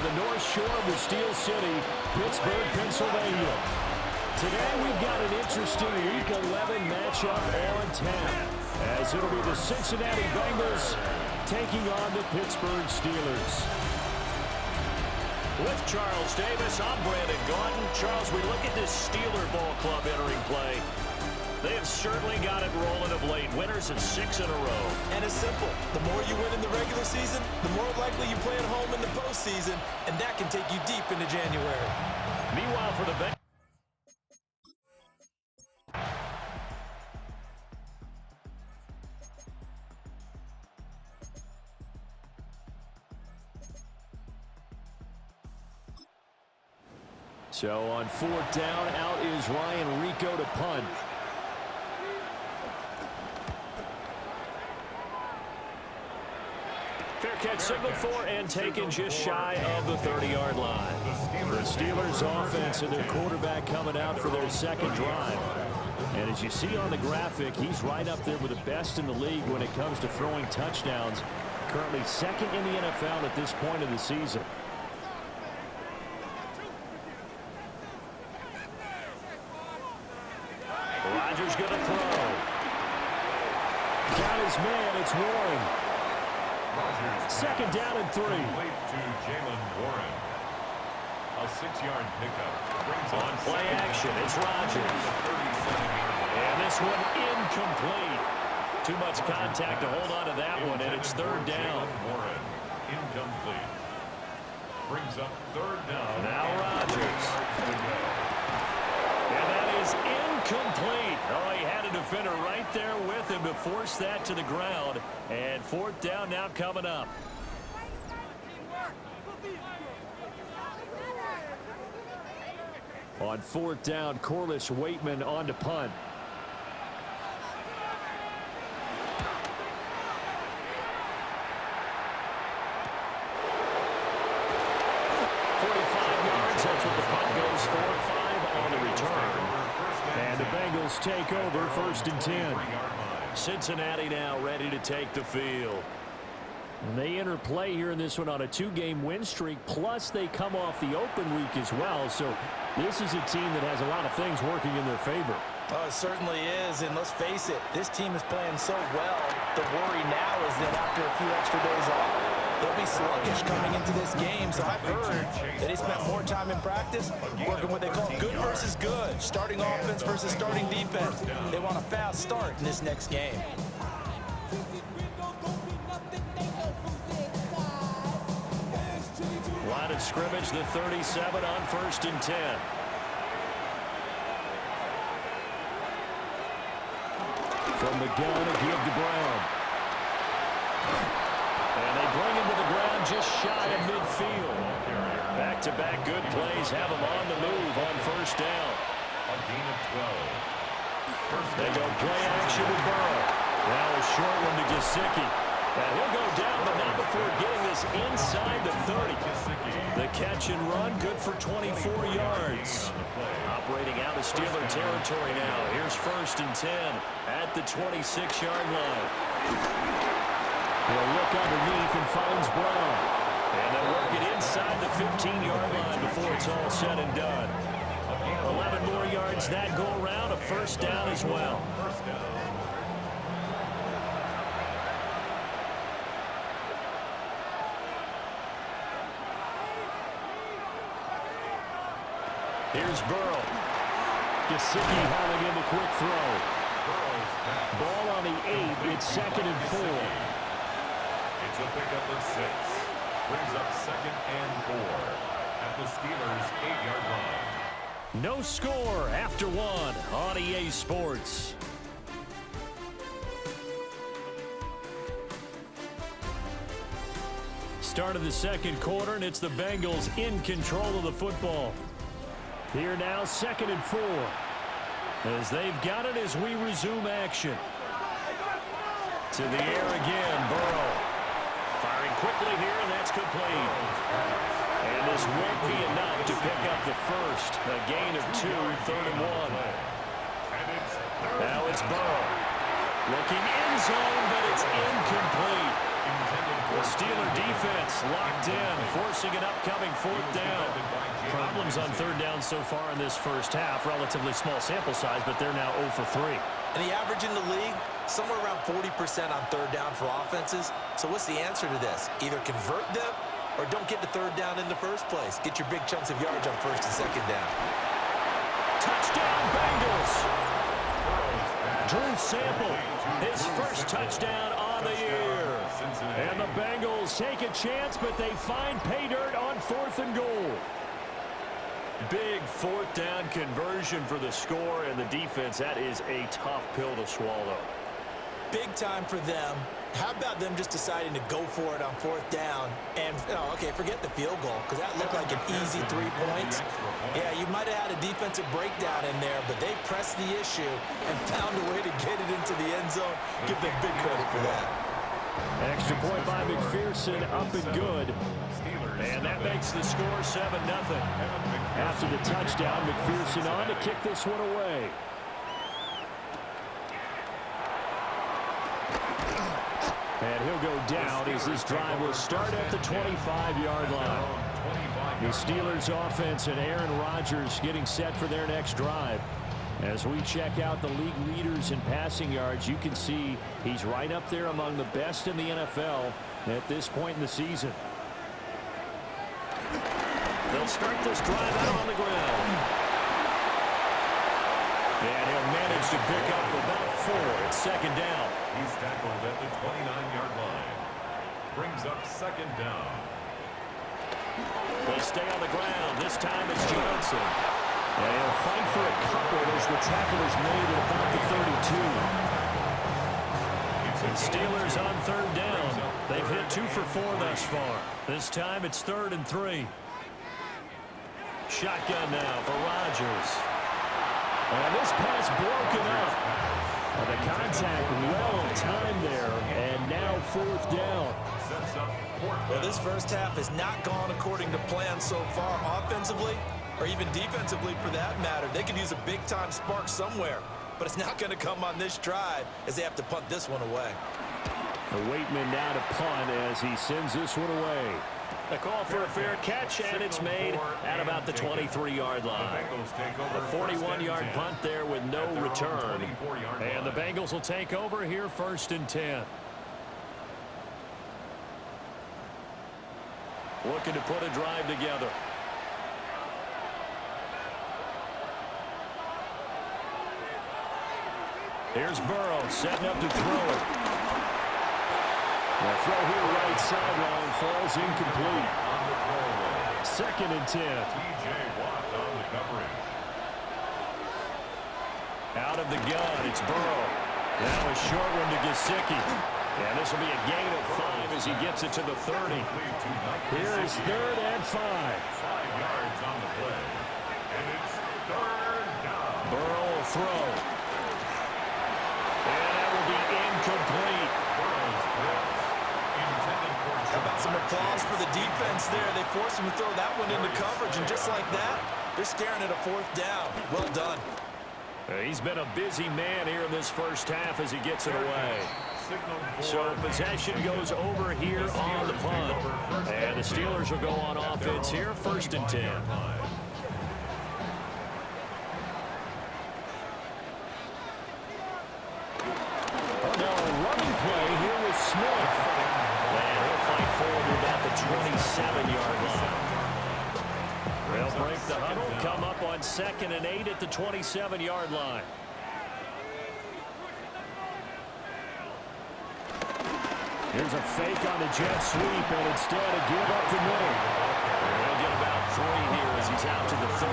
the North Shore of the Steel City, Pittsburgh, Pennsylvania. Today we've got an interesting Week 11 matchup on tap, as it'll be the Cincinnati Bengals taking on the Pittsburgh Steelers. With Charles Davis, I'm Brandon Gaudin. Charles, we look at this Steeler ball club entering play. They have certainly got it rolling of late. Winners of 6 in a row. And it's simple. The more you win in the regular season, the more likely you play at home in the postseason, and that can take you deep into January. Meanwhile, for the Bengals, So on 4th down, out is Ryan Rico to punt. fair catch signaled for and taken just shy of the 30-yard line. The Steelers offense and their quarterback coming out for their second drive. And as you see on the graphic, he's right up there with the best in the league when it comes to throwing touchdowns. Currently second in the NFL at this point of the season. Rodgers going to throw. Got his man, it's Warren. Second down and 3. To Jalen Warren. A 6-yard pickup. On play action, it's Rodgers. And this one incomplete. Too much contact to hold on to that one, and it's 3rd down. Warren, incomplete. Brings up 3rd down. Now Rodgers. And that is incomplete. Oh, he had a defender right there with him to force that to the ground. And 4th down now coming up. On 4th down, Corliss Waitman on to punt. That's what the punt goes for. 5 on the return. And the Bengals take over 1st and 10. Cincinnati now ready to take the field. And they enter play here in this one on a 2-game win streak, plus they come off the open week as well. So this is a team that has a lot of things working in their favor. Oh, it certainly is, and let's face it, this team is playing so well. The worry now is that after a few extra days off, they'll be sluggish coming into this game. So I've heard that he spent more time in practice working what they call good versus good, starting offense versus starting defense. They want a fast start in this next game. Line of scrimmage, the 37 on 1st and 10. From the gun, a give to Brown. And they bring him to the ground just shy of midfield. Back-to-back good plays have him on the move on 1st down. A gain of 12. They go play action with Burrow. Now a short one to Gesicki. And he'll go down, but not before getting this inside the 30. The catch and run, good for 24 yards. Operating out of Steeler territory now. Here's 1st and 10 at the 26-yard line. He'll look underneath and finds Brown. And they'll work it inside the 15-yard line before it's all said and done. 11 more yards that go around, a 1st down as well. Here's Burrow. Gesicki hauling in the quick throw. Ball on the 8. It's 2nd and 4. It's a pickup of 6. Brings up 2nd and 4 at the Steelers' 8-yard line. No score after 1 on EA Sports. Start of the 2nd quarter, and it's the Bengals in control of the football. Here now, 2nd and 4. As they've got it as we resume action. To the air again, Burrow. Firing quickly here, and that's complete. And this won't be enough to pick up the first. A gain of 2, 3rd and 1. Now it's Burrow. Looking end zone, but it's incomplete. The Steeler defense locked in, forcing an upcoming fourth down. Problems on third down so far in this first half. Relatively small sample size, but they're now 0 for 3. And the average in the league, somewhere around 40% on third down for offenses. So what's the answer to this? Either convert them or don't get to third down in the first place. Get your big chunks of yards on first and second down. Touchdown, Bengals! Drew Sample, his first touchdown on the year. And the Bengals take a chance, but they find pay dirt on 4th and goal. Big fourth down conversion for the score, and the defense, that is a tough pill to swallow. Big time for them. How about them just deciding to go for it on 4th down? And, okay, forget the field goal, because that looked like an easy 3 points. Yeah, you might have had a defensive breakdown in there, but they pressed the issue and found a way to get it into the end zone. Give them big credit for that. Extra point by McPherson, up and good. And that makes the score 7-0. After the touchdown, McPherson on to kick this one away. And he'll go down as this drive will start at the 25-yard line. The Steelers offense and Aaron Rodgers getting set for their next drive. As we check out the league leaders in passing yards, you can see he's right up there among the best in the NFL at this point in the season. They'll start this drive out on the ground. And he'll manage to pick up about 4. It's second down. He's tackled at the 29-yard line. Brings up second down. They stay on the ground. This time it's Johnson. And he'll fight for a couple as the tackle is made at about the 32. And Steelers on third down. They've hit 2 for 4 thus far. This time it's 3rd and 3. Shotgun now for Rodgers. And this pass broken up. And the contact well timed there. And now 4th down. Well, this first half has not gone according to plan so far offensively or even defensively for that matter. They could use a big-time spark somewhere, but it's not going to come on this drive as they have to punt this one away. The Waitman now to punt as he sends this one away. A call for a fair catch, and it's made at about the 23-yard line. A 41-yard punt there with no return. And the Bengals will take over here 1st and 10. Looking to put a drive together. Here's Burrow setting up to throw it. The throw here right sideline falls incomplete. 2nd and 10. T.J. Watt on the coverage. Out of the gun, it's Burrow. Now a short one to Gesicki. And this will be a gain of 5 as he gets it to the 30. Here is 3rd and 5. 5 yards on the play. And it's 3rd down. Burrow will throw. And that will be incomplete. How about some applause for the defense there? They forced him to throw that one into coverage, and just like that, they're staring at a 4th down. Well done. He's been a busy man here in this first half as he gets it away. So possession goes over here on the punt. And the Steelers will go on offense here, 1st and 10. Running play here with Smith. And he'll fight forward to about the 27-yard line. They'll break the huddle, come up on 2nd and 8 at the 27-yard line. Here's a fake on the jet sweep, and instead a give up the middle. He'll get about 3 here as he's out to the 30.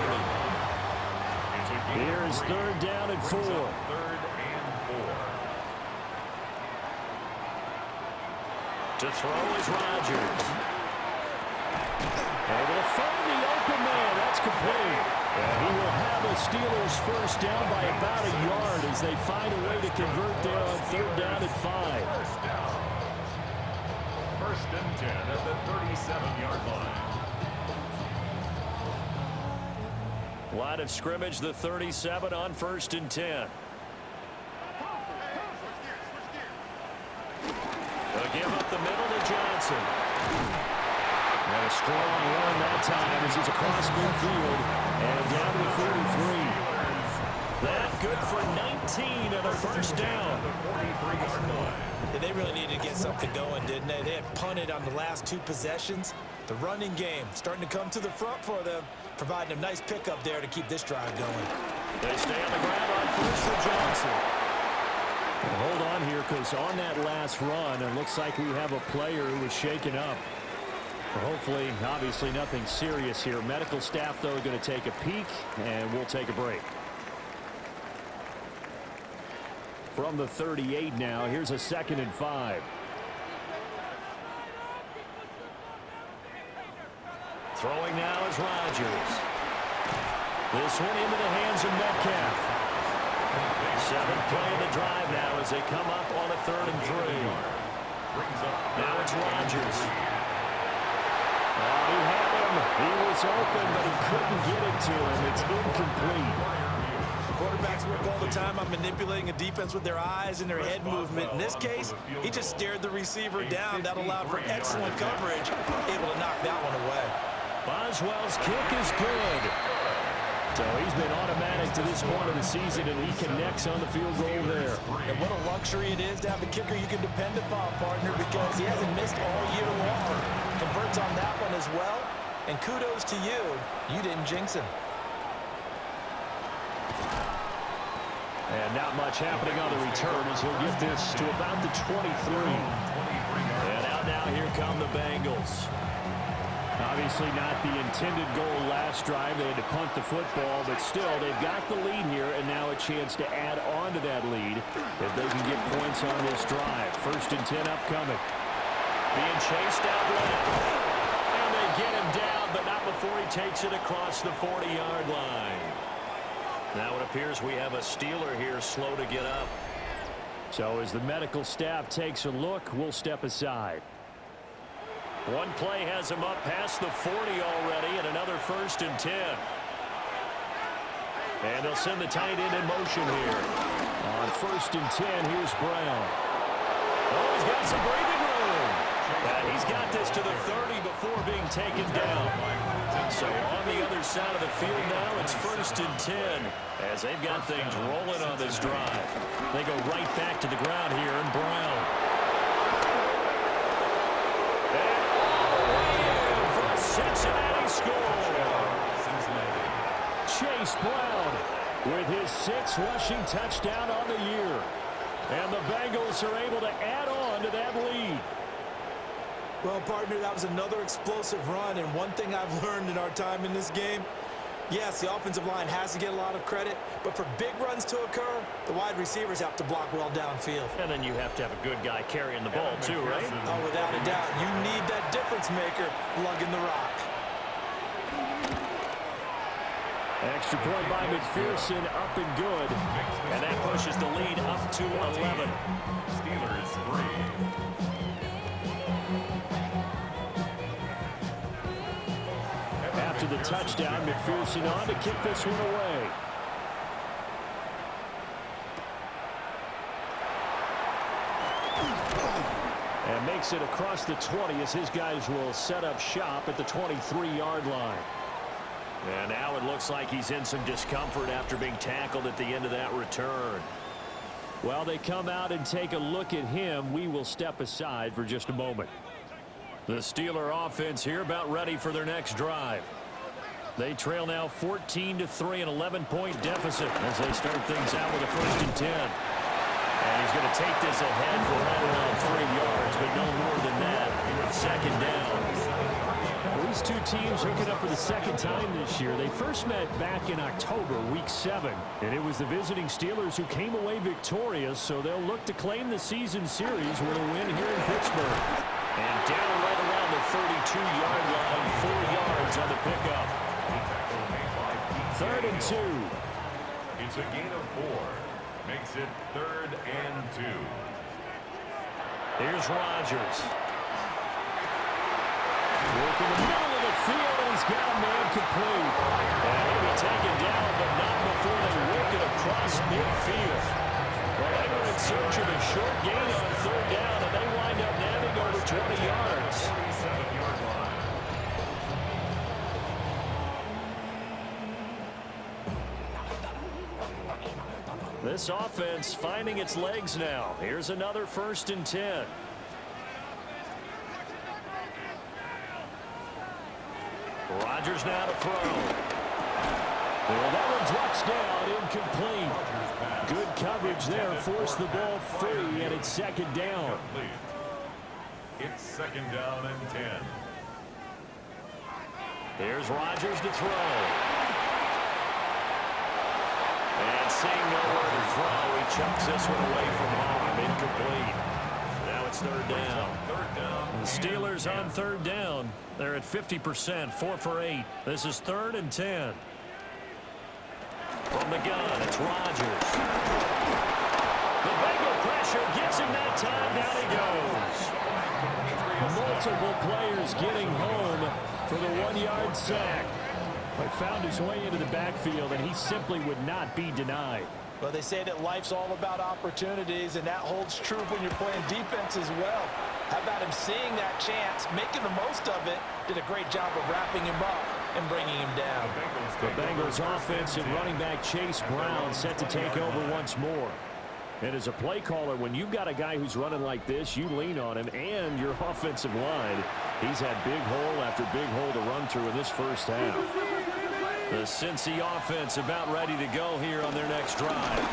Here is 3rd down and 4. 3rd and 4. To throw is Rodgers. Able to find the open man. That's complete. And he will have the Steelers 1st down by about a yard as they find a way to convert there on 3rd down and 5. 1st and 10 at the 37-yard line. Line of scrimmage, the 37 on 1st and 10. give up the middle to Johnson. And a strong run that time as he's across midfield and down to the 43. That good for 19 and a first down. Yeah, they really needed to get something going, didn't they? They had punted on the last 2 possessions. The running game starting to come to the front for them, providing a nice pickup there to keep this drive going. They stay on the ground on first for Johnson. Well, hold on here, because on that last run, it looks like we have a player who was shaken up. Well, hopefully, obviously, nothing serious here. Medical staff, though, are going to take a peek, and we'll take a break. From the 38 now, here's a 2nd and 5. Throwing now is Rodgers. This one into the hands of Metcalf. 7th play of the drive now as they come up on a 3rd and 3. Now it's Rodgers. Oh, he had him. He was open, but he couldn't get it to him. It's incomplete. Quarterbacks work all the time on manipulating a defense with their eyes and their head movement. In this case, he just stared the receiver down. That allowed for excellent coverage, able to knock that one away. Boswell's kick is good. So he's been automatic to this point of the season, and he connects on the field goal there. And what a luxury it is to have a kicker you can depend upon, partner, because he hasn't missed all year long. Converts on that one as well, and kudos to you. You didn't jinx him. And not much happening on the return as he'll get this to about the 23. And out now, here come the Bengals. Obviously not the intended goal last drive. They had to punt the football, but still, they've got the lead here, and now a chance to add on to that lead if they can get points on this drive. 1st and 10 upcoming. Being chased out left. And they get him down, but not before he takes it across the 40-yard line. Now it appears we have a Steeler here slow to get up. So as the medical staff takes a look, we'll step aside. One play has him up past the 40 already, and another 1st and 10. And they'll send the tight end in motion here. On 1st and 10, here's Brown. Oh, he's got some breathing room. And he's got this to the 30 before being taken down. So on the other side of the field now, it's 1st and 10 as they've got things rolling on this drive. They go right back to the ground here, and Brown. Cincinnati score. Chase Brown with his 6th rushing touchdown on the year. And the Bengals are able to add on to that lead. Well, partner, that was another explosive run, and one thing I've learned in our time in this game, yes, the offensive line has to get a lot of credit, but for big runs to occur, the wide receivers have to block well downfield. And then you have to have a good guy carrying the ball too, right? Oh, without a doubt. You need that difference maker lugging the rock. Extra point by McPherson, up and good. And that pushes the lead up to 11. Steelers 3. After the touchdown, McPherson on to kick this one away. And makes it across the 20 as his guys will set up shop at the 23-yard line. And now it looks like he's in some discomfort after being tackled at the end of that return. While they come out and take a look at him, we will step aside for just a moment. The Steeler offense here about ready for their next drive. They trail now 14-3, an 11-point deficit as they start things out with a 1st and 10. And he's going to take this ahead for right around 3 yards, but no more than that. 2nd down. These two teams hooking up for the 2nd time this year. They first met back in October, week 7, and it was the visiting Steelers who came away victorious, so they'll look to claim the season series with a win here in Pittsburgh. And down right around the 32-yard line, 4 yards on the pickup. 3rd and 2. It's a gain of 4. Makes it 3rd and 2. Here's Rodgers. Working the middle of the field, and he's got a man complete. And he'll be taken down, but not before they work it across midfield. Well, they were in search of a short gain on 3rd down, and they wind up nabbing This offense finding its legs now. Here's another 1st and 10. Rodgers now to throw. Well, that one drops down, incomplete. Good coverage there, forced the ball free, and it's 2nd down. It's 2nd down and 10. Here's Rodgers to throw. And seeing nowhere to throw, he chucks this one away from home. Incomplete. Now it's 3rd down. The Steelers on 3rd down. They're at 50%, 4 for 8. This is 3rd and 10. From the gun, it's Rodgers. The Bengal pressure gets him that time. Down he goes. Multiple players getting home for the 1-yard sack. But found his way into the backfield, and he simply would not be denied. Well, they say that life's all about opportunities, and that holds true when you're playing defense as well. How about him seeing that chance, making the most of it, did a great job of wrapping him up and bringing him down. The Bengals offense and running back Chase Brown set to take over once more. And as a play caller, when you've got a guy who's running like this, you lean on him and your offensive line. He's had big hole after big hole to run through in this 1st half. The Cincy offense about ready to go here on their next drive.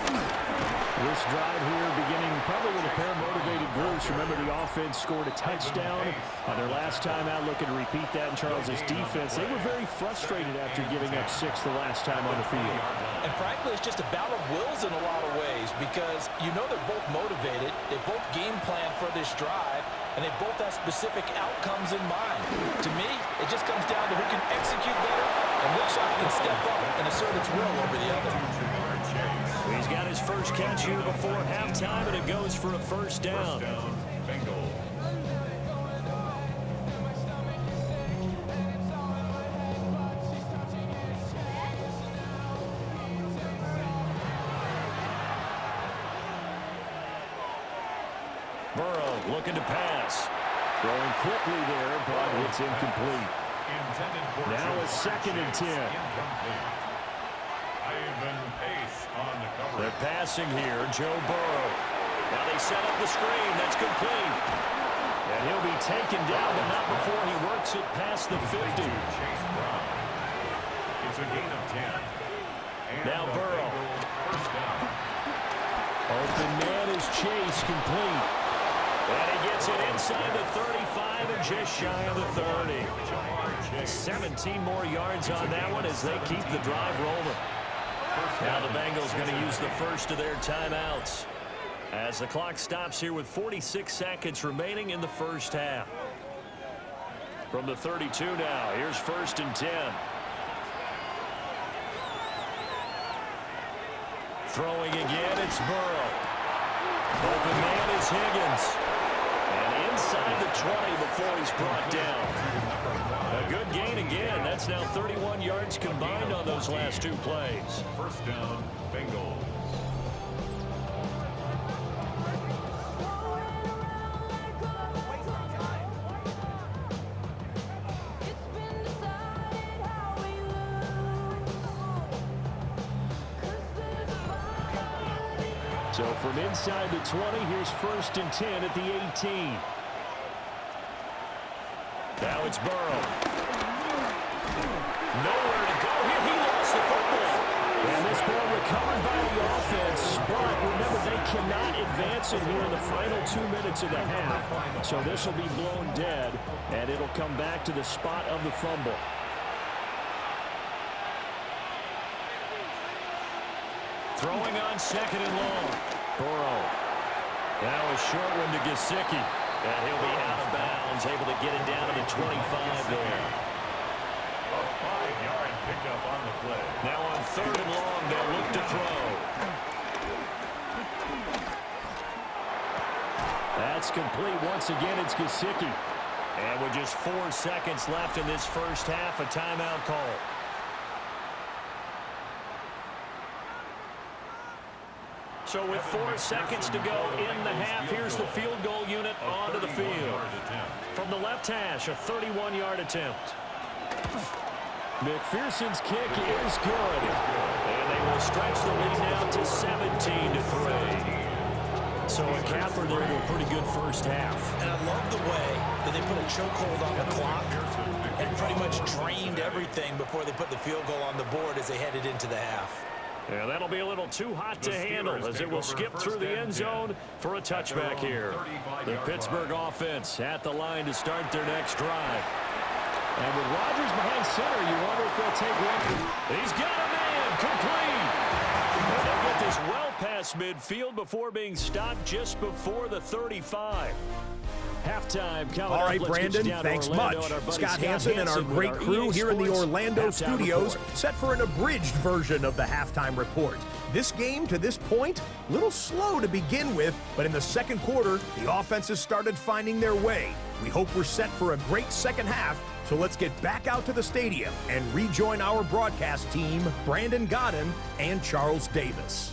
This drive here beginning probably with a pair of motivated groups. Remember, the offense scored a touchdown on their last time out, looking to repeat that in Charles's defense. They were very frustrated after giving up 6 the last time on the field. And frankly, it's just a battle of wills in a lot of ways because you know they're both motivated. They both game plan for this drive, and they both have specific outcomes in mind. To me, it just comes down to who can execute better and which side can step up and assert its will over the other. He's got his first catch here before halftime, and it goes for a 1st down. Bengals. Burrow looking to pass. Throwing quickly there, but it's incomplete. Now it's 2nd and 10. They're passing here, Joe Burrow. Now they set up the screen. That's complete. And he'll be taken down, but not before he works it past the 50. Chase Brown. It's a gain of 10. And now Burrow. 1st down. Open man is Chase, complete. And he gets it inside the 35 and just shy of the 30. 17 more yards on that one as they keep the drive rolling. Now the Bengals going to use the first of their timeouts as the clock stops here with 46 seconds remaining in the 1st half. From the 32 now, here's 1st and 10. Throwing again, it's Burrow. Open man is Higgins. And inside the 20 before he's brought down. A good gain again. That's now 31 yards combined on those last 2 plays. 1st down, Bengals. So from inside the 20, here's 1st and 10 at the 18. Now it's Burrow. Nowhere to go here. He lost the football. And this ball recovered by the offense. But remember, they cannot advance it here in the final 2 minutes of the half. So this will be blown dead, and it'll come back to the spot of the fumble. Throwing on 2nd and long. Burrow. Now a short one to Gesicki. And he'll be out of bounds, able to get it down to the 25 there. A 5-yard pickup on the play. Now on 3rd and long, they'll look to throw. That's complete. Once again, it's Gesicki. And with just 4 seconds left in this 1st half, a timeout call. So with 4 seconds to go in the half, here's the field goal unit onto the field. From the left hash, a 31-yard attempt. McPherson's kick is good. And they will stretch the lead now to 17-3. So a capper there to a pretty good first half. And I love the way that they put a chokehold on the clock and pretty much drained everything before they put the field goal on the board as they headed into the half. Yeah, that'll be a little too hot to handle as it will skip through the end zone for a touchback here. The Pittsburgh offense at the line to start their next drive. And with Rodgers behind center, you wonder if they'll take one. He's got a man complete. And they'll get this well past midfield before being stopped just before the 35. Halftime coming All right, up. Brandon, thanks much. Scott Hansen and our great crew here in the Orlando studios set for an abridged version of the halftime report. This game, to this point, a little slow to begin with, but in the second quarter, the offenses started finding their way. We hope we're set for a great second half, so let's get back out to the stadium and rejoin our broadcast team, Brandon Godden and Charles Davis.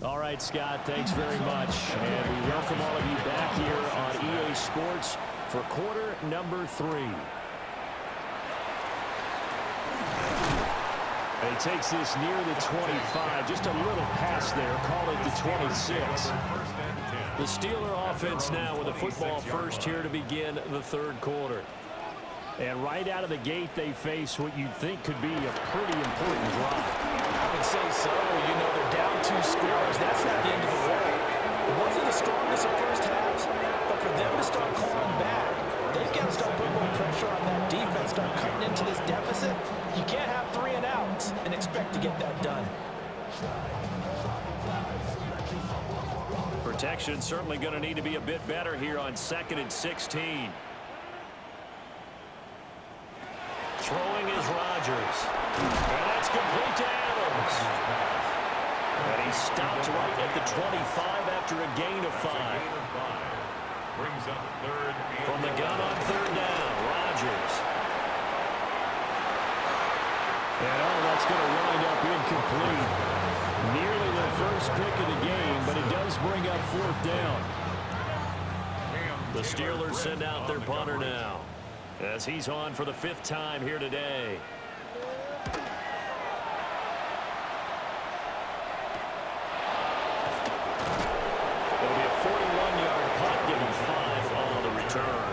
All right, Scott, thanks very much. And we welcome all of you back here on EA Sports for quarter number 3. And he takes this near the 25, just a little pass there, call it the 26. The Steeler offense now with a football first here to begin the third quarter. And right out of the gate, they face what you'd think could be a pretty important drive. I would say so. You know, they're down 2 scores. That's not the end of the world. It wasn't the strongest of first halves, but for them to start clawing back, they've got to start putting more pressure on that defense, start cutting into this deficit. You can't have 3 and outs and expect to get that done. Protection certainly going to need to be a bit better here on 2nd and 16. Throwing is Rodgers. And that's complete to Adams. And he stopped right at the 25 after a gain of 5. Brings up third. From the gun on third down, Rodgers. And that's going to wind up incomplete. Nearly the first pick of the game, but it does bring up 4th down. The Steelers send out their punter now, as he's on for the 5th time here today. It'll be a 41-yard punt, giving 5 on the return.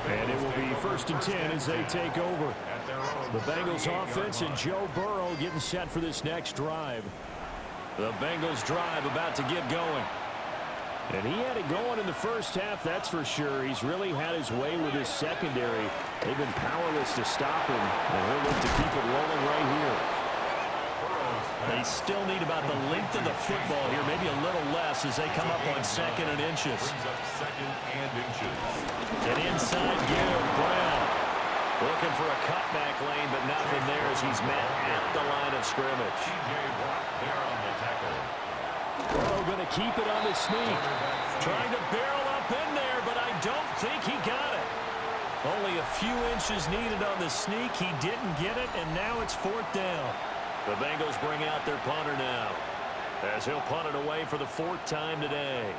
And it will be 1st and 10 as they take over. The Bengals offense and Joe Burrow getting set for this next drive. The Bengals drive about to get going. And he had it going in the first half, that's for sure. He's really had his way with his secondary. They've been powerless to stop him, and he'll look to keep it rolling right here. They still need about the length of the football here, maybe a little less as they come up on 2nd and inches. And inside give, Brown. Looking for a cutback lane, but nothing there as he's met at the line of scrimmage. Burrow going to keep it on the sneak. Trying to barrel up in there, but I don't think he got it. Only a few inches needed on the sneak. He didn't get it, and now it's 4th down. The Bengals bring out their punter now, as he'll punt it away for the 4th time today.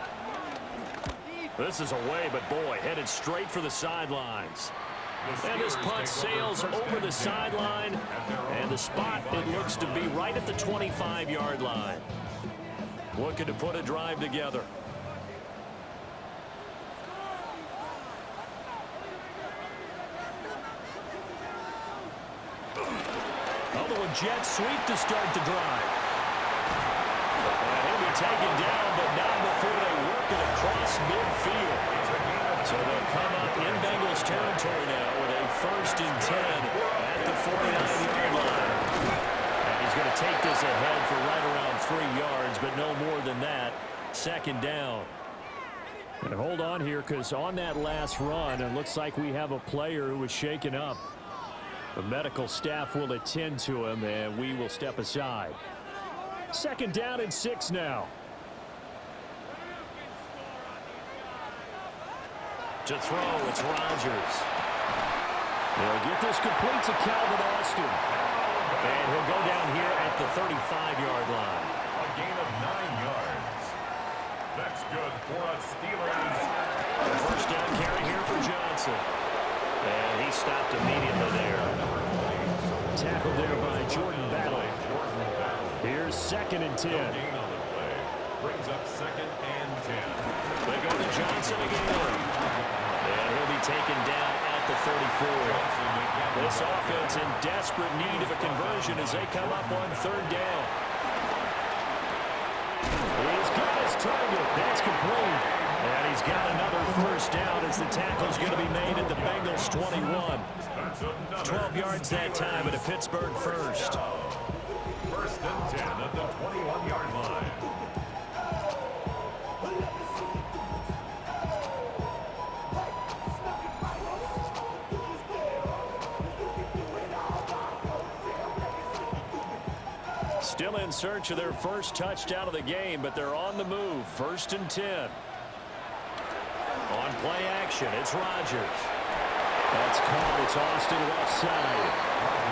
This is away, but boy, headed straight for the sidelines. And this punt sails over the sideline, and the spot, it looks to be right at the 25-yard line. Looking to put a drive together. Although a jet sweep to start the drive. And he'll be taken down, but not before they work it across midfield. So they'll come up in Bengals territory now with a 1st and 10 at the 49-yard line. And he's going to take this ahead for right around 3 yards, but no more than that. 2nd down. And hold on here, because on that last run, it looks like we have a player who was shaken up. The medical staff will attend to him, and we will step aside. 2nd down and 6 now. To throw, it's Rodgers. They'll get this complete to Calvin Austin. And he'll go down here at the 35-yard line. A gain of 9 yards. That's good for a Steelers. The 1st down carry tackled there by Jordan Battle. Here's 2nd and 10. Brings up 2nd and 10. They go to Johnson again. And he'll be taken down at the 34. This offense in desperate need of a conversion as they come up on 3rd down. He's got his target. That's complete. And he's got another 1st down as the tackle's going to be made at the Bengals 21. 12 yards that time at a Pittsburgh 1st. 1st and 10 at the 21-yard line. Still in search of their first touchdown of the game, but they're on the move. 1st and 10. On play action, it's Rodgers. That's caught. It's Austin left side.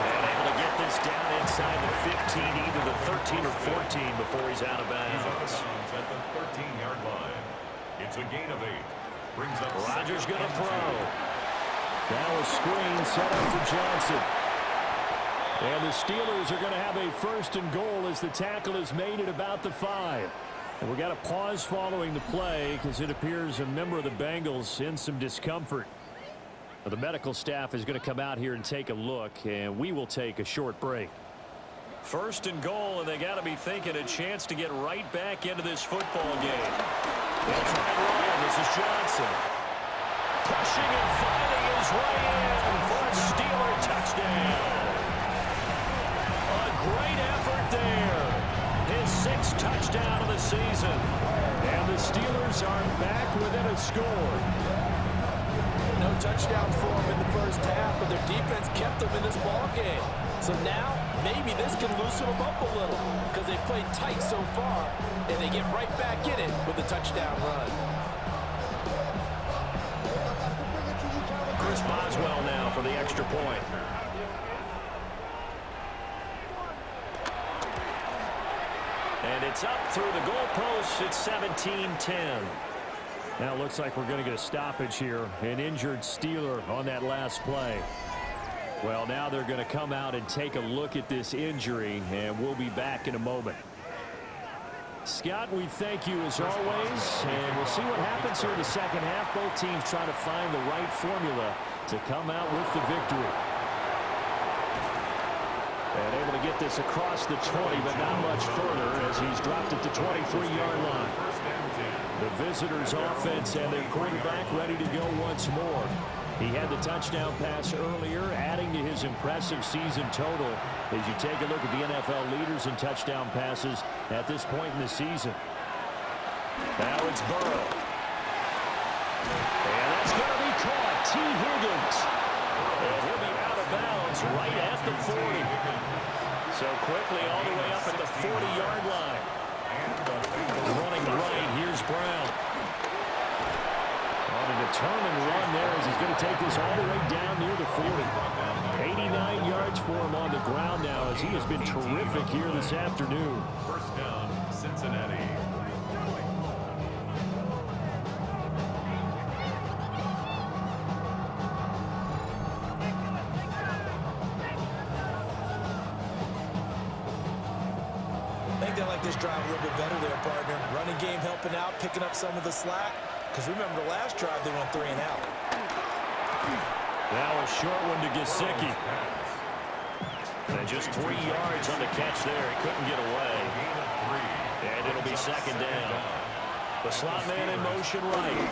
And able to get this down inside the 15, either the 13 or 14 before he's out of bounds. At the 13-yard line. It's a gain of 8. Brings up Rodgers going to throw. Now a screen set up for Johnson. And the Steelers are going to have a 1st and goal as the tackle is made at about the 5. And we've got a pause following the play because it appears a member of the Bengals in some discomfort. The medical staff is going to come out here and take a look, and we will take a short break. 1st and goal, and they got to be thinking a chance to get right back into this football game. They'll try and run. This is Johnson. Pushing and finding his way in for a Steeler touchdown. A great effort there. His 6th touchdown of the season. And the Steelers are back within a score. No touchdowns for them in the 1st half, but their defense kept them in this ball game. So now, maybe this can loosen them up a little because they played tight so far, and they get right back in it with a touchdown run. Chris Boswell now for the extra point. And it's up through the goalposts. It's 17-10. Now it looks like we're going to get a stoppage here. An injured Steeler on that last play. Well, now they're going to come out and take a look at this injury, and we'll be back in a moment. Scott, we thank you as always, and we'll see what happens here in the 2nd half. Both teams try to find the right formula to come out with the victory. And able to get this across the 20, but not much further as he's dropped at the 23-yard line. The visitors' offense and their quarterback ready to go once more. He had the touchdown pass earlier, adding to his impressive season total as you take a look at the NFL leaders in touchdown passes at this point in the season. Now it's Burrow. And that's going to be caught. T. Higgins. And he'll be out of bounds right at the 40. So quickly all the way up at the 40-yard line. Running right, here's Brown. On a determined run there as he's going to take this all the way down near the 40. 89 yards for him on the ground now as he has been terrific here this afternoon. 1st down, Cincinnati. I think they like this drive a little bit better there, partner. Running game helping out, picking up some of the slack. Because remember, the last drive, they went 3 and out. Now a short one to Gesicki. And just 3 yards on the catch there. He couldn't get away. And it'll be 2nd down. The slot man in motion right.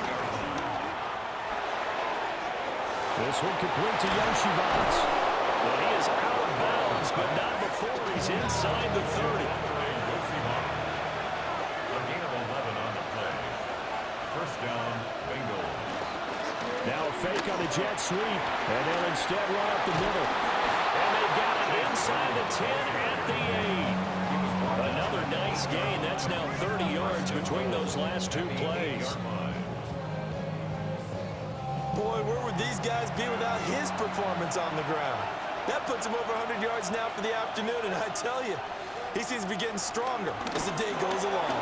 This one complete to Yoshivas. Well, he is out of bounds, but not before he's inside the 30. A gain of 11 on the play. 1st down, Bengals. Now a fake on the jet sweep, and they'll instead run up the middle. And they've got it inside the 10 at the 8. Another nice gain. That's now 30 yards between those last 2 plays. Boy, where would these guys be without his performance on the ground? That puts him over 100 yards now for the afternoon, and I tell you, he seems to be getting stronger as the day goes along.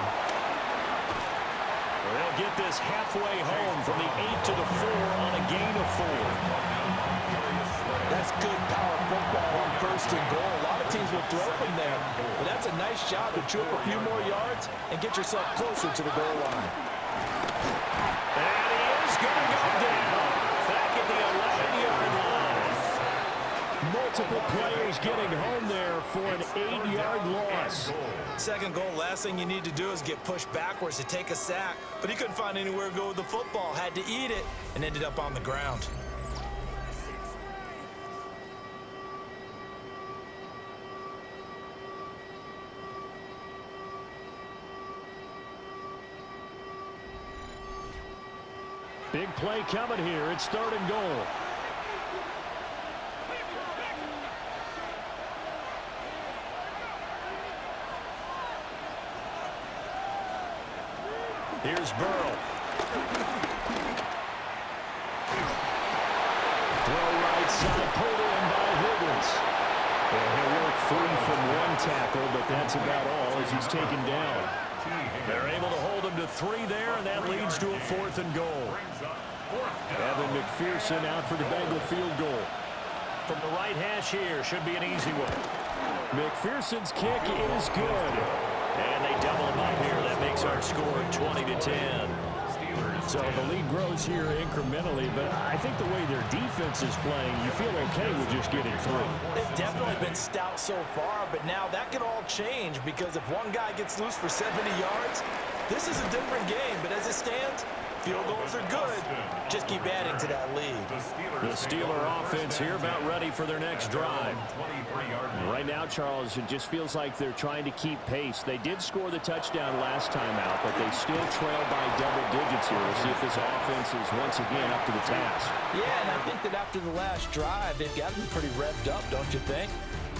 They'll get this halfway home from the 8 to the 4 on a gain of 4. That's good power football on 1st and goal. throw from there. But that's a nice job to chew up a few more yards and get yourself closer to the goal line. And he is going to go down back at the 11-yard line. Multiple players getting home there for an 8-yard loss. Second goal, last thing you need to do is get pushed backwards to take a sack. But he couldn't find anywhere to go with the football, had to eat it, and ended up on the ground. Big play coming here. It's 3rd and goal. Here's Burrow. Throw right side, pulled in by Higgins. And he'll work free from one tackle, but that's about all as he's taken down. They're able to hold him to 3 there, and that leads to a 4th and goal. Evan McPherson out for the Bengal field goal. From the right hash here, should be an easy one. McPherson's kick is good. And they double him up here. That makes our score 20-10. So the lead grows here incrementally, but I think the way their defense is playing, you feel okay with just getting through. They've definitely been stout so far, but now that could all change because if one guy gets loose for 70 yards, this is a different game. But as it stands, field goals are good. Just keep adding to that lead. The Steeler offense here about ready for their next drive. Right now, Charles, it just feels like they're trying to keep pace. They did score the touchdown last time out, but they still trail by double digits here. We'll see if this offense is once again up to the task. Yeah, and I think that after the last drive, they've gotten pretty revved up, don't you think?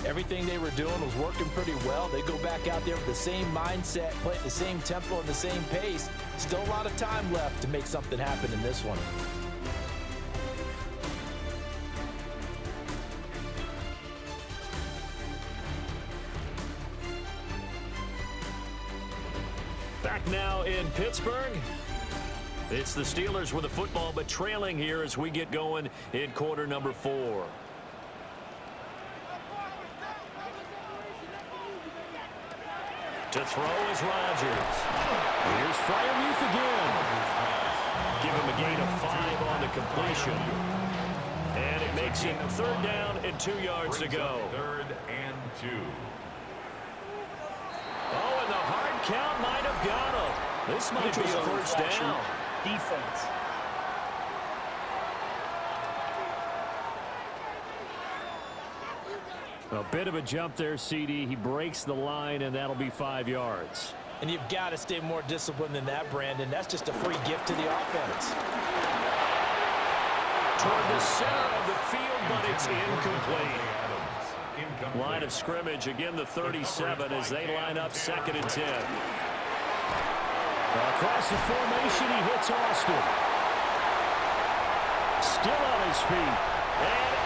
Everything they were doing was working pretty well. They go back out there with the same mindset, play at the same tempo and the same pace. Still a lot of time left to make something happen in this one. Back now in Pittsburgh. It's the Steelers with the football, but trailing here as we get going in quarter number 4. To throw is Rodgers. Here's Freiermuth again. Give him a gain of 5 on the completion. And it makes it 3rd down and 2 yards to go. 3rd and 2. Oh, and the hard count might have got him. This might be a 1st down. Defense. A bit of a jump there, CD. He breaks the line, and that'll be 5 yards. And you've got to stay more disciplined than that, Brandon. That's just a free gift to the offense. Toward the center of the field, but it's incomplete. Line of scrimmage, again the 37 as they line up 2nd and 10. Across the formation, he hits Austin. Still on his feet. And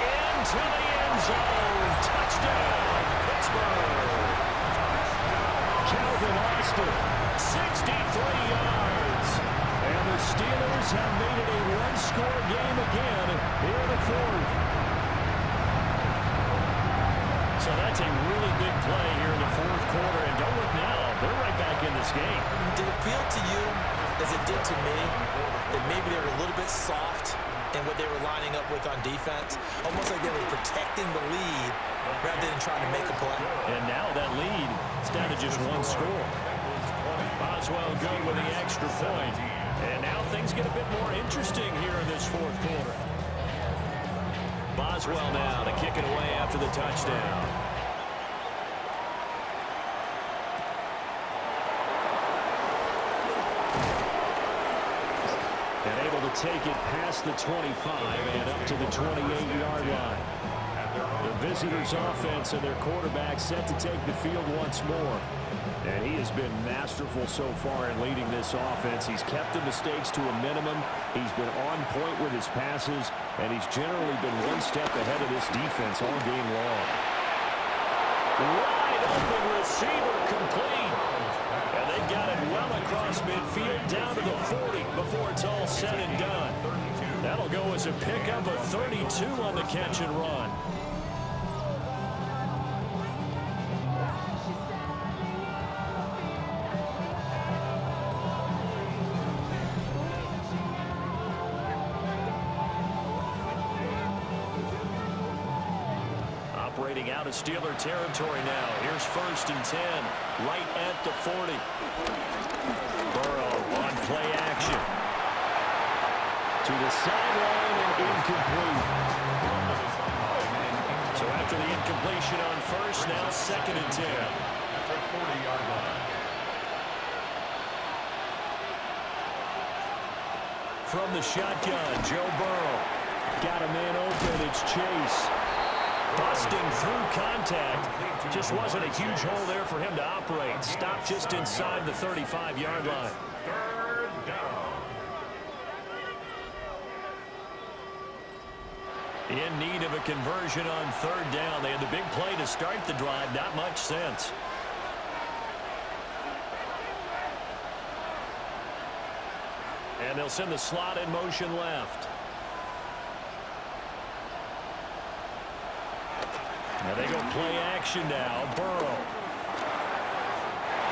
into the end zone. Touchdown, Pittsburgh. Calvin Austin, 63 yards. and the Steelers have made it a one-score game again here in the 4th. So that's a really big play here in the 4th quarter. And don't look now, they're right back in this game. Did it feel to you, as it did to me, that maybe they were a little bit soft in what they were lining up with on defense? Almost like they were protecting the lead rather than trying to make a play. And now that lead is down to just 1 score. Boswell good with the extra point. And now things get a bit more interesting here in this 4th quarter. Boswell now to kick it away after the touchdown. And able to take it past the 25 and up to the 28-yard line. The visitors' offense and their quarterback set to take the field once more. And he has been masterful so far in leading this offense. He's kept the mistakes to a minimum. He's been on point with his passes, and he's generally been one step ahead of this defense all game long. Wide open receiver complete. And they've got it well across midfield down to the 40 before it's all said and done. That'll go as a pickup of 32 on the catch and run. operating out of Steeler territory now. Here's 1st and 10, right at the 40. Burrow on play action. To the sideline and incomplete. So after the incompletion on 1st, now 2nd and 10. At the 40-yard line. From the shotgun, Joe Burrow. Got a man open, it's Chase. Busting through contact. Just wasn't a huge hole there for him to operate. Stopped just inside the 35-yard line. 3rd down. In need of a conversion on 3rd down. They had the big play to start the drive. Not much sense. And they'll send the slot in motion left. Now they go play action now. Burrow.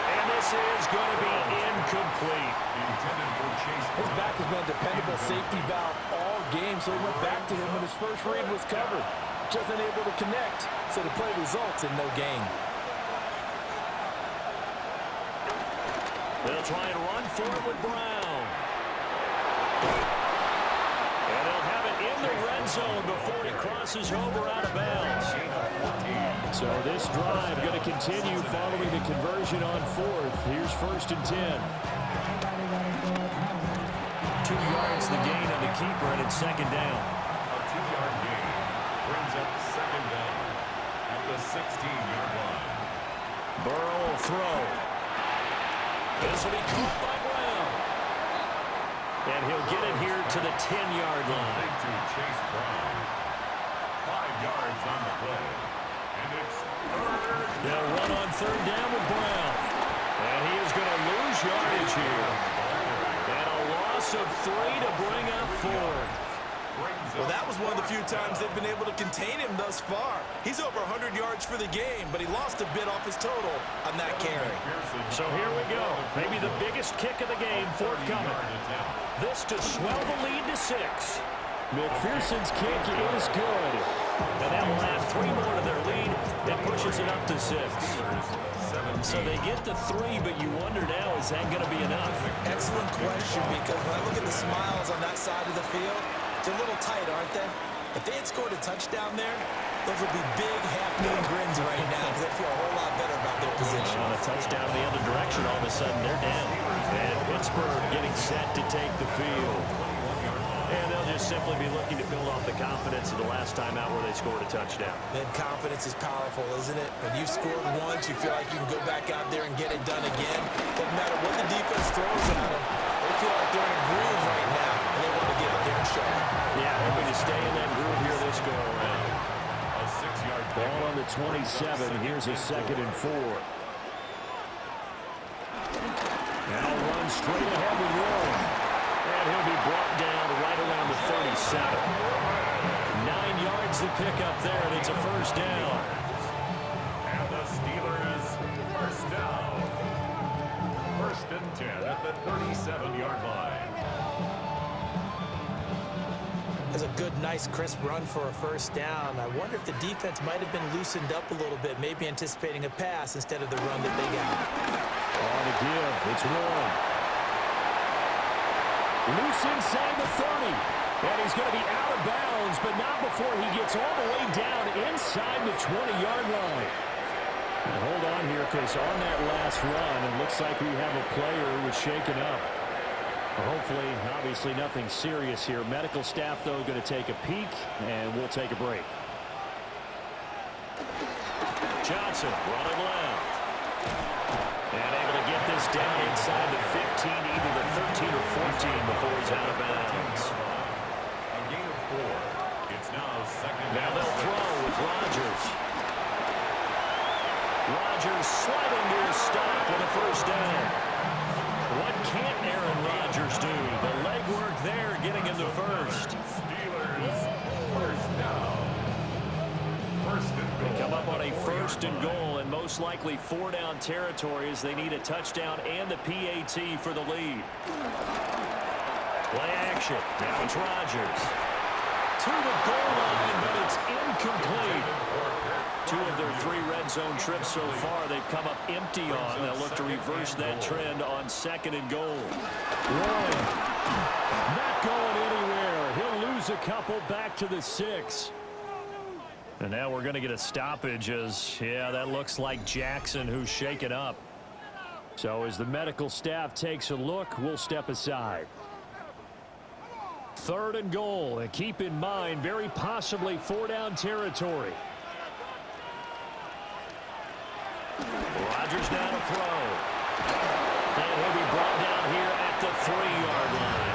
And this is going to be incomplete. Intended for Chase. His back has been a dependable safety valve all game, so he went back to him when his first read was covered. Just unable to connect, so the play results in no gain. They'll try and run for it with Brown. And they'll have it in the red zone before he crosses over out of bounds. So this drive going to continue following the conversion on 4th. Here's 1st and 10. 2 yards the gain on the keeper, and it's 2nd down. A 2-yard gain brings up 2nd down at the 16-yard line. Burrow will throw. This will be caught by Brown. And he'll get it here to the 10-yard line. Complete to Chase Brown. 5 yards on the play. And it's 3rd. They'll run on 3rd down with Brown. And he is going to lose yardage here. And a loss of 3 to bring up 4th. Well, that was one of the few times they've been able to contain him thus far. He's over 100 yards for the game, but he lost a bit off his total on that carry. So here we go. Maybe the biggest kick of the game forthcoming. This to swell the lead to 6. McPherson's kick is good. And that will add 3 more to their lead. That pushes it up to 6. So they get the 3, but you wonder now, is that going to be enough? Excellent question, because when I look at the smiles on that side of the field, they're a little tight, aren't they? If they had scored a touchdown there, those would be big half-moon grins right now, because they feel a whole lot better about their position. On a touchdown the other direction, all of a sudden they're down. And Pittsburgh getting set to take the field. And they'll just simply be looking to build off the confidence of the last time out where they scored a touchdown. Then confidence is powerful, isn't it? When you've scored once, you feel like you can go back out there and get it done again. Doesn't matter what the defense throws at them. They feel like they're in a groove right now, and they want to get out there and show it. Yeah, hoping to stay in that groove here this go-around. A 6-yard Ball on the 27. Here's a 2nd and 4. Now run straight ahead with Warren. And he'll be brought down right around the 37. 9 yards to pick up there, and it's a 1st down. And the Steelers first down. 1st and 10 at the 37-yard line. That's a good, nice, crisp run for a 1st down. I wonder if the defense might have been loosened up a little bit, maybe anticipating a pass instead of the run that they got. On the give, it's Warren. Loose inside the 30. And he's going to be out of bounds, but not before he gets all the way down inside the 20-yard line. And hold on here, because on that last run, it looks like we have a player who was shaken up. Hopefully, obviously nothing serious here. Medical staff, though, going to take a peek, and we'll take a break. Johnson running left. And able to get this down inside the 15, either the 13 or 14 before he's out of bounds. A gain of 4. It's now 2nd down. Now they'll throw with Rodgers. Rodgers sliding to a stop with a 1st down. What can't Aaron Rodgers do? The legwork there getting him the 1st. Steelers first down. 1st and goal. They come up on a 1st and goal, and most likely 4-down territory as they need a touchdown and the PAT for the lead. Play action. Now it's Rodgers. to the goal line, but it's incomplete. 2 of their 3 red zone trips so far, they've come up empty on. They'll look to reverse that trend on 2nd and goal. Warren, not going anywhere. He'll lose a couple back to the 6. And now we're going to get a stoppage as, yeah, that looks like Jackson who's shaken up. So as the medical staff takes a look, we'll step aside. 3rd and goal, and keep in mind, very possibly 4-down territory. Rodgers now to throw. And he'll be brought down here at the 3-yard line.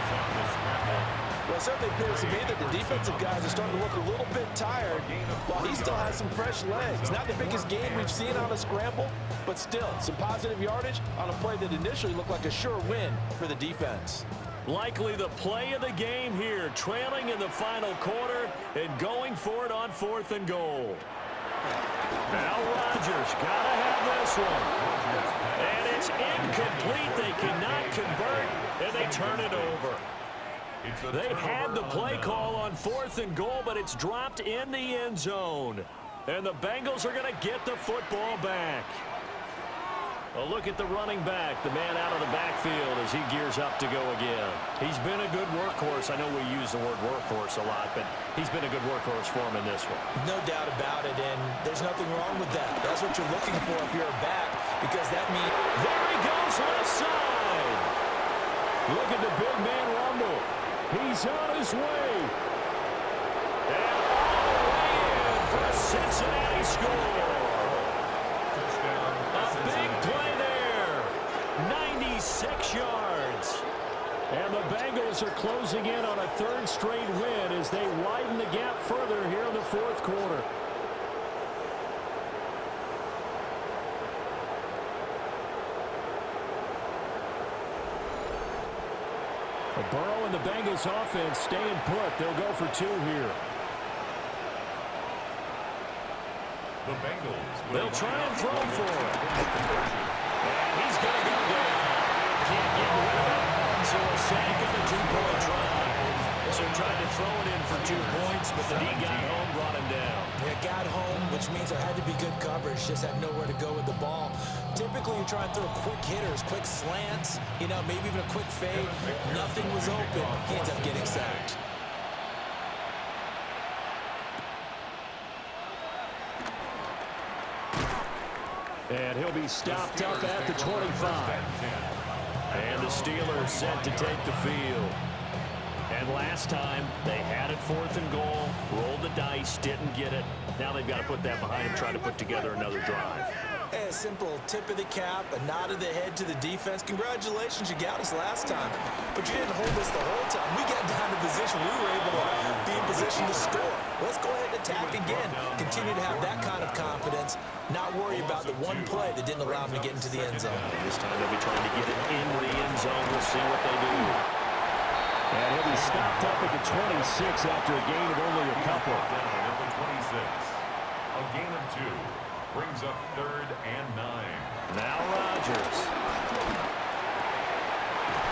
Well, it certainly appears to me that the defensive guys are starting to look a little bit tired while he still has some fresh legs. Not the biggest gain we've seen on a scramble, but still some positive yardage on a play that initially looked like a sure win for the defense. Likely the play of the game here, trailing in the final quarter and going for it on 4th and goal. Now Rodgers got to have this one. And it's incomplete. They cannot convert, and they turn it over. They had the play call on 4th and goal, but it's dropped in the end zone. And the Bengals are going to get the football back. A look at the running back, the man out of the backfield as he gears up to go again. He's been a good workhorse. I know we use the word workhorse a lot, but he's been a good workhorse for him in this one. No doubt about it, and there's nothing wrong with that. That's what you're looking for if you're a back, because that means... There he goes, left side. Look at the big man rumble. He's on his way. And all the way in for a Cincinnati score. A big play there. 96 yards. And the Bengals are closing in on a 3rd straight win as they widen the gap further here in the 4th quarter. Burrow and the Bengals offense staying put. They'll go for 2 here. The Bengals. They'll try and throw for it. And he's going to go down. Can't get rid of it. So a sack and a 2-point try. So tried to throw it in for 2 points, but the D got home, brought him down. Yeah, got home, which means there had to be good coverage. Just had nowhere to go with the ball. Typically, you're trying to throw quick hitters, quick slants, you know, maybe even a quick fade. Nothing was open. He ends up getting sacked. And he'll be stopped up at the 25. And the Steelers set to take the field. And last time, they had it 4th and goal, rolled the dice, didn't get it. Now they've got to put that behind them, try to put together another drive. A simple tip of the cap, a nod of the head to the defense. Congratulations, you got us last time. But you didn't hold us the whole time. We got down to position. We were able to be in position to score. Let's go ahead and attack again. Continue to have that kind of confidence. Not worry about the one play that didn't allow them to get into the end zone. This time they'll be trying to get it into the end zone. We'll see what they do. And he'll be stopped up at the 26 after a gain of only a couple. Down at the 26. A gain of 2 brings up 3rd and 9. Now Rodgers.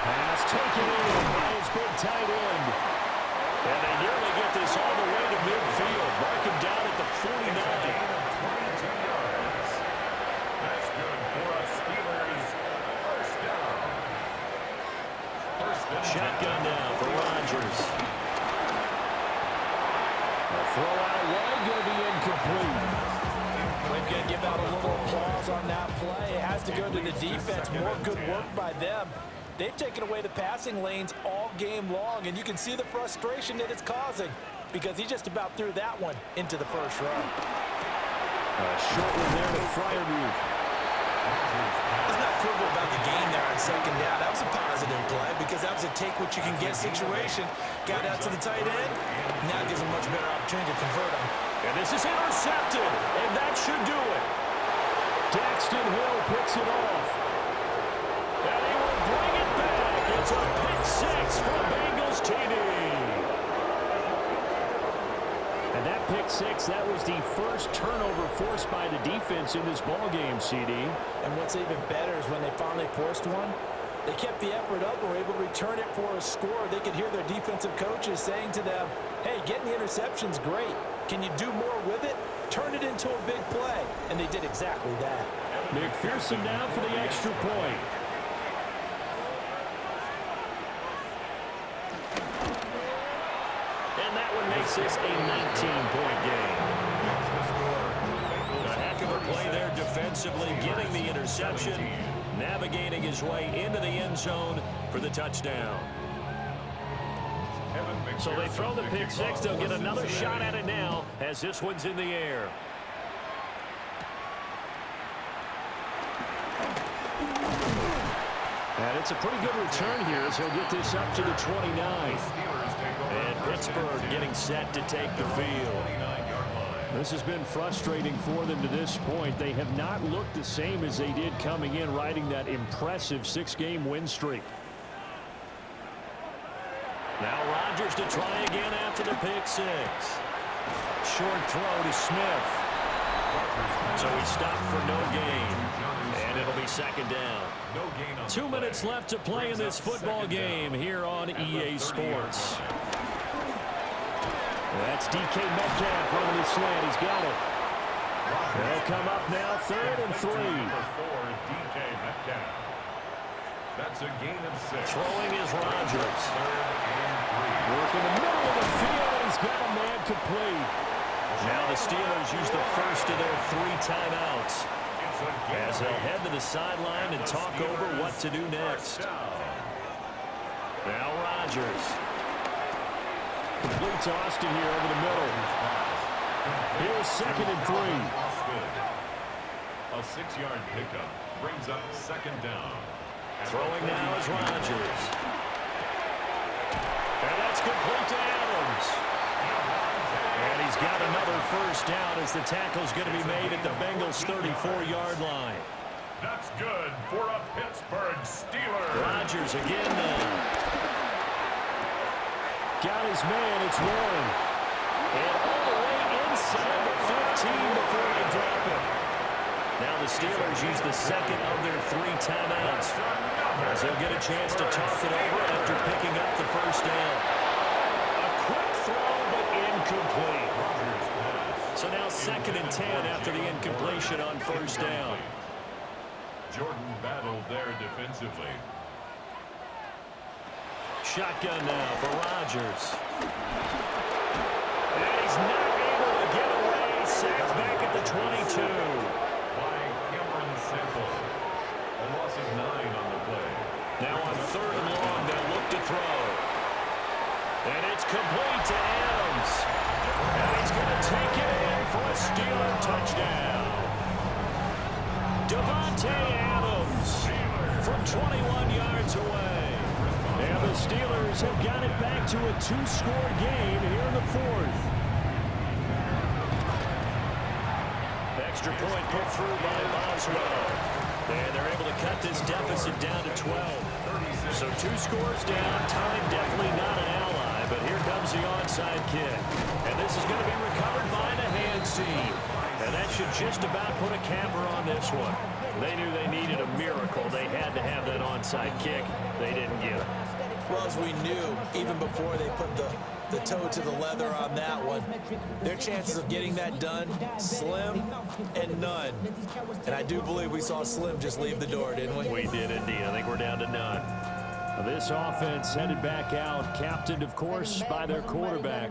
Pass taken in by his big tight end. And they nearly get this all the way to midfield. Mark him down at the 49. 22 yards. That's good for a Steelers first down. Shotgun now for Rodgers. A throw out wide, going to be incomplete. We're going to give out a little applause on that play. It has to go to the defense. More good work by them. They've taken away the passing lanes all game long, and you can see the frustration that it's causing because he just about threw that one into the first row. A short one there to Freiermuth. There's not quibble about the game there on 2nd down. That was a positive play because that was a take-what-you-can-get situation. Got out to the tight end. Now gives him a much better opportunity to convert him. And this is intercepted, and that should do it. Daxton Hill picks it off. And he will bring it back. It's a pick 6 for Bengals TD. And that pick 6, that was the first turnover forced by the defense in this ballgame, CD. And what's even better is when they finally forced one, They kept the effort up and were able to return it for a score. They could hear their defensive coaches saying to them, hey, getting the interception's great. Can you do more with it? Turn it into a big play. And they did exactly that. McPherson down for the extra point. And that one makes this a 19-point game. A heck of a play there defensively, getting the interception, navigating his way into the end zone for the touchdown. So they throw the pick six. They'll get another shot at it now as this one's in the air. And it's a pretty good return here as he'll get this up to the 29. And Pittsburgh getting set to take the field. This has been frustrating for them to this point. They have not looked the same as they did coming in, riding that impressive 6-game win streak. Now Rodgers to try again after the pick six. Short throw to Smith. So he stopped for no gain. And it'll be second down. 2 minutes left to play in this football game here on EA Sports. That's DK Metcalf running the slant. He's got it. They'll come up now, 3rd and 3. That's a gain of 6. Throwing is Rodgers. Work in the middle of the field, and he's got a man complete. Now the Steelers use the first of their 3 timeouts as they'll head to the sideline and talk over what to do next. Now Rodgers. Complete to Austin here over the middle. Here's 2nd and 3. A 6-yard pickup brings up 2nd down. Throwing now is Rodgers. And that's complete to Adams. And he's got another first down as the tackle's going to be made at the Bengals' 34-yard line. That's good for a Pittsburgh Steeler. Rodgers again now. Got his man, it's Warren. And all the way inside the 15 before they drop it. Now the Steelers use the 2nd of their 3 timeouts as they'll get a chance to talk it over after picking up the first down. A quick throw, but incomplete. So now 2nd and 10 after the incompletion on first down. Jordan battled there defensively. Shotgun now for Rodgers. And he's not able to get away. Sacked back at the 22. A loss of 9 on the play. Now on 3rd and long, they'll look to throw. And it's complete to Adams. And he's going to take it in for a Steeler touchdown. Devontae Adams from 21 yards away. And the Steelers have got it back to a 2-score game here in the 4th. Extra point put through by Boswell. And they're able to cut this deficit down to 12. So 2 scores down. Time definitely not an ally. But here comes the onside kick. And this is going to be recovered by the hands team. And that should just about put a capper on this one. They knew they needed a miracle. They had to have that onside kick. They didn't get it. Well, as we knew, even before they put the toe to the leather on that one, their chances of getting that done, slim and none. And I do believe we saw Slim just leave the door, didn't we? We did indeed. I think we're down to none. This offense headed back out, captained, of course, by their quarterback.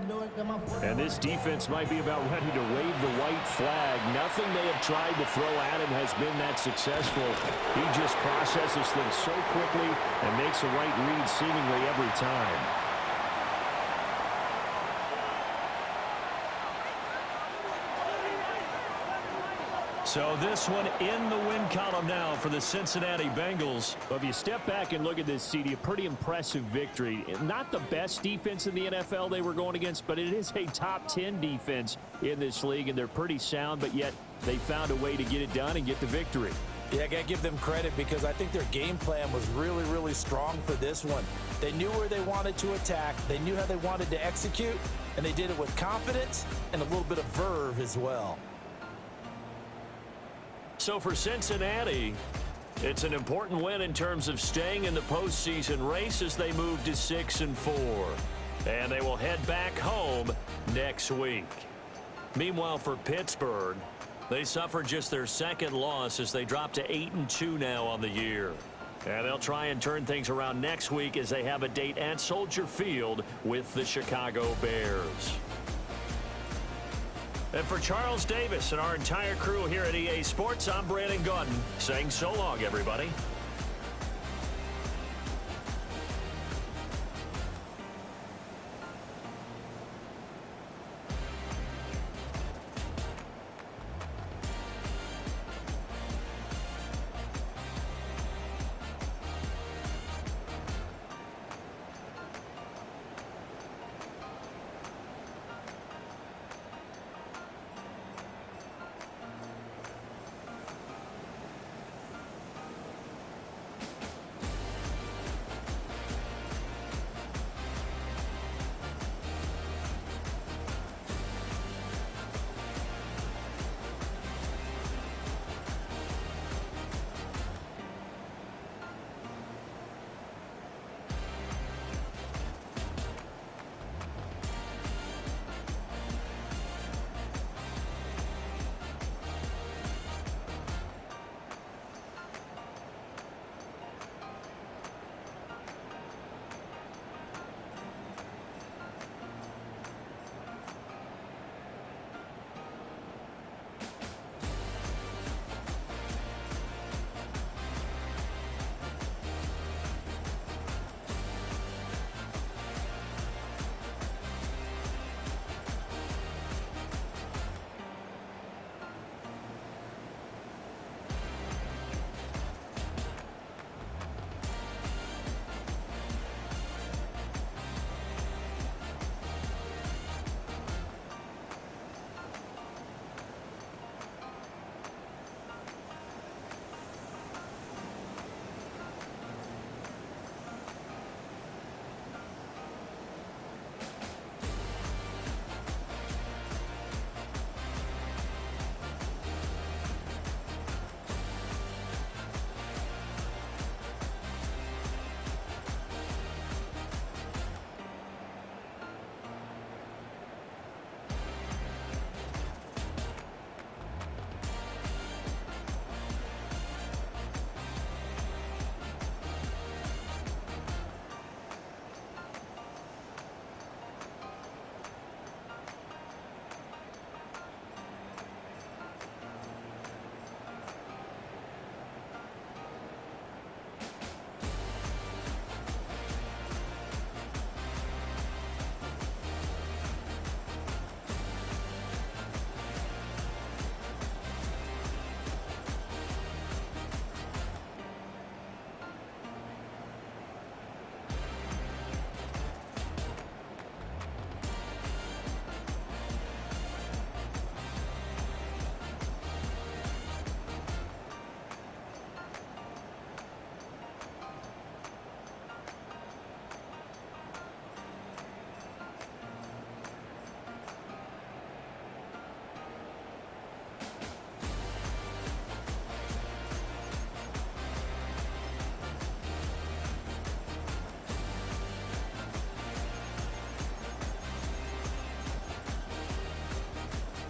And this defense might be about ready to wave the white flag. Nothing they have tried to throw at him has been that successful. He just processes things so quickly and makes the right read seemingly every time. So this one in the win column now for the Cincinnati Bengals. Well, if you step back and look at this, CD, a pretty impressive victory. Not the best defense in the NFL they were going against, but it is a top 10 defense in this league, and they're pretty sound, but yet they found a way to get it done and get the victory. Yeah, I got to give them credit because I think their game plan was really, really strong for this one. They knew where they wanted to attack. They knew how they wanted to execute, and they did it with confidence and a little bit of verve as well. So for Cincinnati, It's an important win in terms of staying in the postseason race as they move to 6-4. And they will head back home next week. Meanwhile, for Pittsburgh, they suffered just their second loss as they drop to 8-2 now on the year. And they'll try and turn things around next week as they have a date at Soldier Field with the Chicago Bears. And for Charles Davis and our entire crew here at EA Sports, I'm Brandon Gaudin saying so long, everybody.